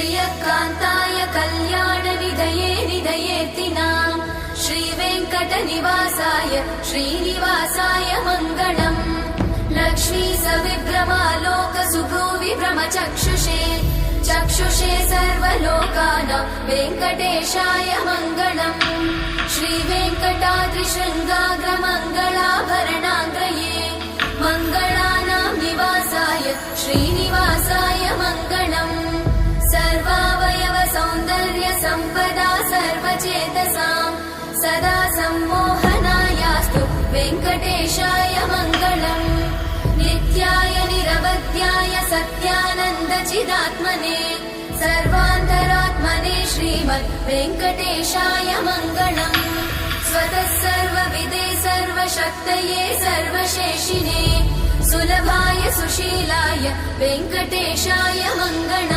श्रियकान्ताय कल्याणनिधये निधयेऽर्तिनाम् श्रीवेङ्कटनिवासाय श्रीनिवासाय मङ्गलम् लक्ष्मी सविभ्रमालोकसुभ्रूविभ्रमचक्षुषे चक्षुषे सर्वलोकानां वेङ्कटेशाय मङ्गलम् श्रीवेङ्कटाद्रिशृङ्गाग्रमङ्गलाभरणाङ्गये मङ्गलानां निवासाय श्रीनिवासाय मङ्गलम् सर्वावयव सौन्दर्य सम्पदा सर्वचेतसां सदा सम्मोहनायास्तु वेङ्कटेशाय मङ्गलम् नित्याय निरवध्याय सत्यानन्दचिदात्मने सर्वान्तरात्मने श्रीमद् वेङ्कटेशाय मङ्गलम् स्वतः सर्वविदे सर्वशक्तये सर्वशेषिने सुलभाय सुशीलाय वेङ्कटेशाय मङ्गलम्।